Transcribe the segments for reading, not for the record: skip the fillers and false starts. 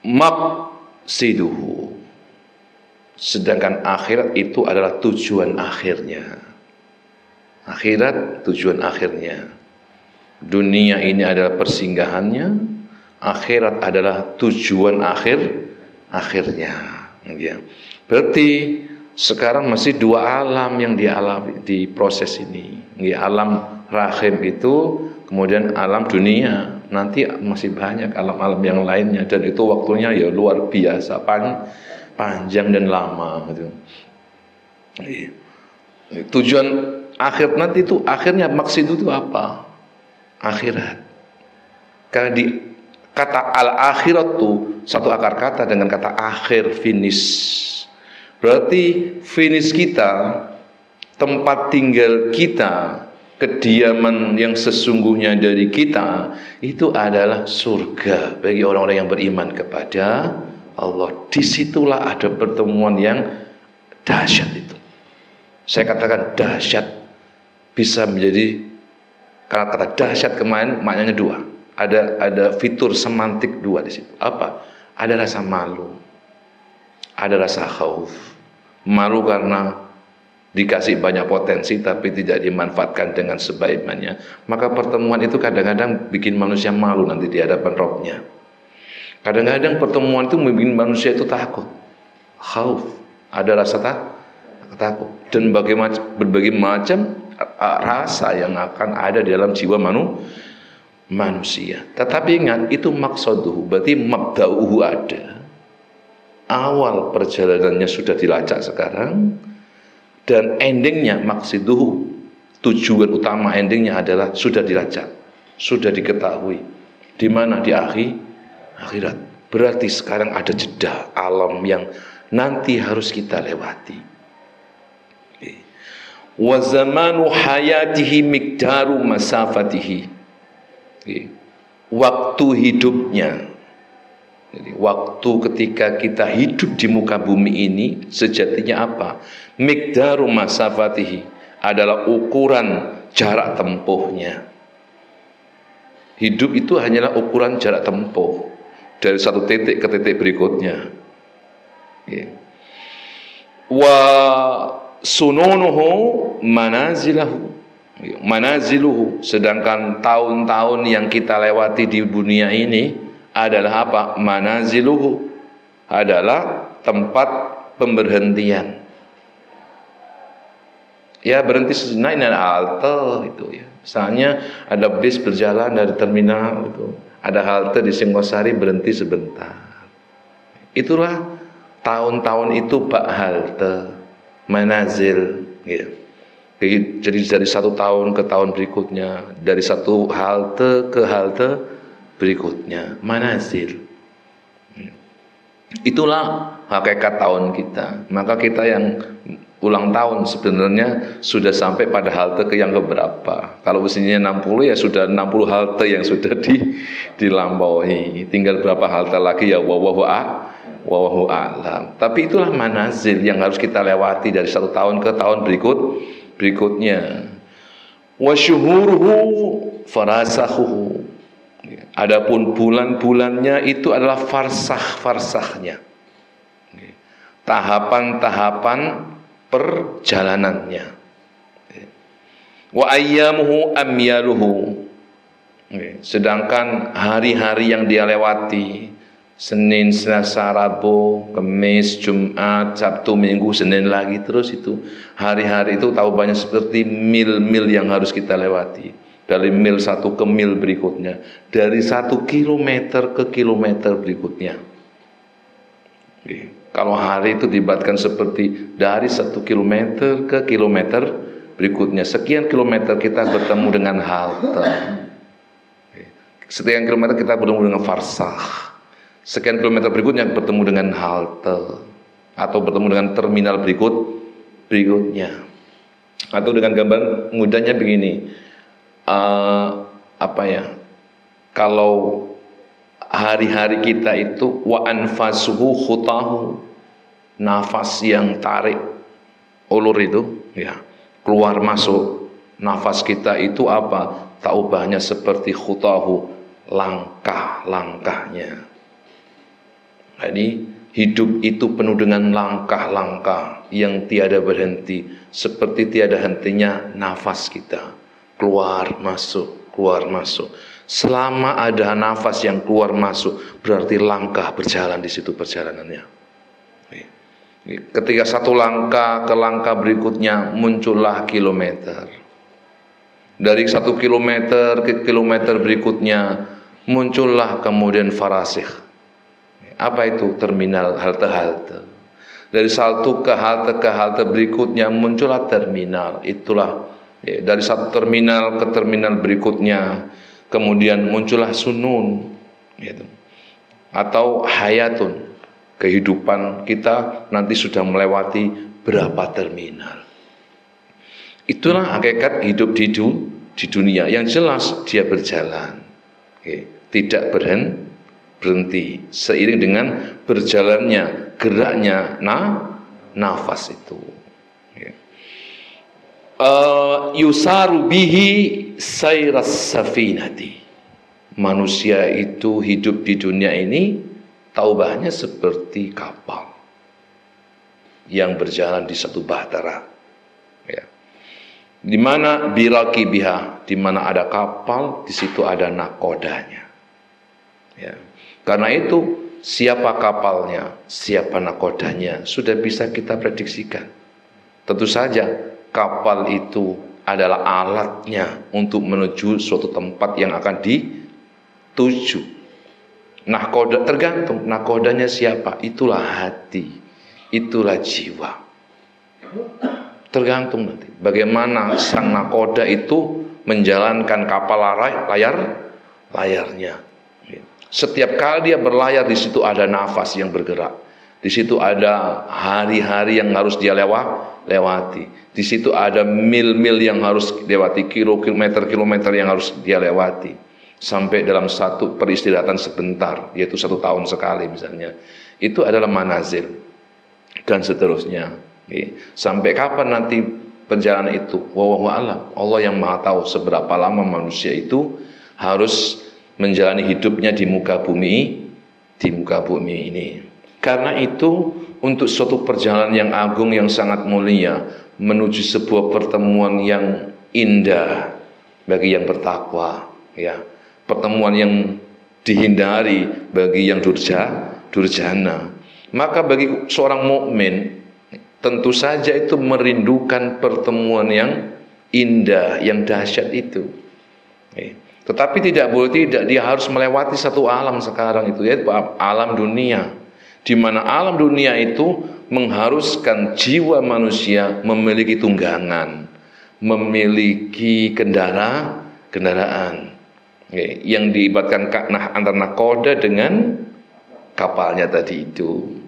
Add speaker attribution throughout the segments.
Speaker 1: maqsiduhu. Sedangkan akhirat itu adalah tujuan akhirnya. Akhirat tujuan akhirnya. Dunia ini adalah persinggahannya, akhirat adalah tujuan akhirnya. Ya. Berarti sekarang masih dua alam yang dialami di proses ini. Ya, alam rahim itu, kemudian alam dunia. Nanti masih banyak alam-alam yang lainnya, dan itu waktunya ya luar biasa panjang dan lama gitu. Ya. Tujuan akhir nanti itu akhirnya maksud itu apa? Akhirat. Karena di kata al-akhirat tuh satu akar kata dengan kata akhir, finish. Berarti finish kita, tempat tinggal kita, kediaman yang sesungguhnya dari kita itu adalah surga bagi orang-orang yang beriman kepada Allah. Disitulah ada pertemuan yang dahsyat itu. Saya katakan dahsyat bisa menjadi, karena kata dahsyat kemarin maknanya dua. Ada fitur semantik dua di situ. Apa? Ada rasa malu, ada rasa khauf. Malu karena dikasih banyak potensi tapi tidak dimanfaatkan dengan sebaik-baiknya. Maka pertemuan itu kadang-kadang bikin manusia malu nanti di hadapan Rabbnya. Kadang-kadang pertemuan itu membuat manusia itu takut, khauf, ada rasa takut, dan berbagai macam rasa yang akan ada di dalam jiwa manusia. Tetapi ingat, itu maqsaduhu, berarti mabda'uhu ada. Awal perjalanannya sudah dilacak sekarang, dan endingnya maksiduhu, tujuan utama endingnya adalah sudah dilacak, sudah diketahui. Di mana? Di akhirat. Berarti sekarang ada jeda alam yang nanti harus kita lewati. Wa zamanu hayatihi miqdaru masafatihi. Waktu hidupnya, jadi waktu ketika kita hidup di muka bumi ini sejatinya apa? Miqdaru masafatihi adalah ukuran jarak tempuhnya. Hidup itu hanyalah ukuran jarak tempuh dari satu titik ke titik berikutnya. Wa sununuhu manaziluhu, sedangkan tahun-tahun yang kita lewati di dunia ini adalah apa? Manaziluhu adalah tempat pemberhentian. Ya, berhenti sejenak ini ada halte itu ya. Misalnya ada bis berjalan dari terminal itu, ada halte di Singosari, berhenti sebentar. Itulah tahun-tahun itu bak halte, manazil ya. Jadi dari satu tahun ke tahun berikutnya, dari satu halte ke halte berikutnya, manazil. Itulah hakikat tahun kita. Maka kita yang ulang tahun sebenarnya sudah sampai pada halte ke yang keberapa. Kalau usianya 60 ya sudah 60 halte yang sudah dilampaui. Tinggal berapa halte lagi ya wallahu a'lam. Tapi itulah manazil yang harus kita lewati dari satu tahun ke tahun berikutnya. Wa syuhuruhu farasahuhu. Adapun bulan-bulannya itu adalah farsah-farsahnya, tahapan-tahapan perjalanannya. Wa ayyamuhu amyaluhu. Sedangkan hari-hari yang dia lewati, Senin, Selasa, Rabu, Kamis, Jumat, Sabtu, Minggu, Senin lagi, terus itu hari-hari itu tahu banyak seperti mil-mil yang harus kita lewati. Dari mil satu ke mil berikutnya, dari 1 kilometer ke kilometer berikutnya. Kalau hari itu dibatkan seperti dari 1 kilometer ke kilometer berikutnya, sekian kilometer kita bertemu dengan halte, sekian kilometer kita bertemu dengan farsah, sekian kilometer berikutnya bertemu dengan halte, atau bertemu dengan terminal berikutnya. Atau dengan gambar mudahnya begini, kalau hari-hari kita itu wa anfasuhu khutahu, nafas yang tarik ulur itu ya, keluar masuk nafas kita itu apa? Taubahnya seperti khutahu, langkah-langkahnya. Jadi hidup itu penuh dengan langkah-langkah yang tiada berhenti, seperti tiada hentinya nafas kita, keluar masuk, keluar masuk. Selama ada nafas yang keluar masuk, berarti langkah berjalan di situ perjalanannya. Ketika satu langkah ke langkah berikutnya, muncullah kilometer. Dari 1 kilometer ke kilometer berikutnya, muncullah kemudian farasikh. Apa itu? Terminal, halte-halte. Dari satu ke halte berikutnya muncullah terminal. Itulah dari satu terminal ke terminal berikutnya, kemudian muncullah sunun, gitu. Atau hayatun. Kehidupan kita nanti sudah melewati berapa terminal. Itulah hakikat hidup di dunia. Yang jelas dia berjalan, tidak berhenti, seiring dengan berjalannya, geraknya nafas itu. Yusaru bihi sayras safinati. Manusia itu hidup di dunia ini taubahnya seperti kapal yang berjalan di satu bahtera, ya. Di mana biraki biha, di mana ada kapal, di situ ada nakodanya. Ya. Karena itu siapa kapalnya, siapa nakodanya sudah bisa kita prediksikan. Tentu saja kapal itu adalah alatnya untuk menuju suatu tempat yang akan dituju. Nakoda tergantung nakodanya siapa, itulah hati, itulah jiwa. Tergantung nanti bagaimana sang nakoda itu menjalankan kapal layarnya. Setiap kali dia berlayar, di situ ada nafas yang bergerak. Di situ ada hari-hari yang harus dia lewati. Di situ ada mil-mil yang harus dilewati, kilometer yang harus dia lewati. Sampai dalam satu peristirahatan sebentar, yaitu 1 tahun sekali misalnya. Itu adalah manazil dan seterusnya. Sampai kapan nanti perjalanan itu? Wallahu a'lam. Allah yang Maha tahu seberapa lama manusia itu harus menjalani hidupnya di muka bumi ini. Karena itu untuk suatu perjalanan yang agung, yang sangat mulia, menuju sebuah pertemuan yang indah bagi yang bertakwa, ya. Pertemuan yang dihindari bagi yang durjana. Maka bagi seorang mukmin tentu saja itu merindukan pertemuan yang indah, yang dahsyat itu. Tetapi tidak boleh tidak, dia harus melewati satu alam sekarang itu, yaitu alam dunia. Di mana alam dunia itu mengharuskan jiwa manusia memiliki tunggangan, memiliki kendaraan. Yang diibaratkan antara nakoda dengan kapalnya tadi itu.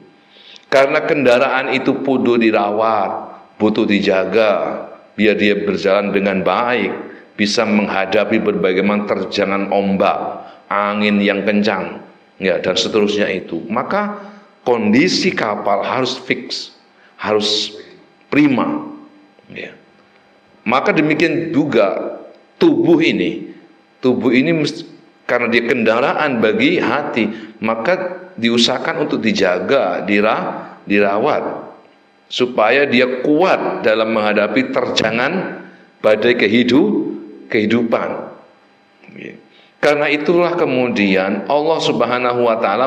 Speaker 1: Karena kendaraan itu butuh dirawat, butuh dijaga, biar dia berjalan dengan baik, bisa menghadapi berbagai macam terjangan ombak, angin yang kencang, ya, dan seterusnya itu. Maka kondisi kapal harus fix, harus prima, ya. Maka demikian juga tubuh ini karena dia kendaraan bagi hati, maka diusahakan untuk dijaga, dirawat, supaya dia kuat dalam menghadapi terjangan badai kehidupan. Karena itulah kemudian Allah Subhanahu wa ta'ala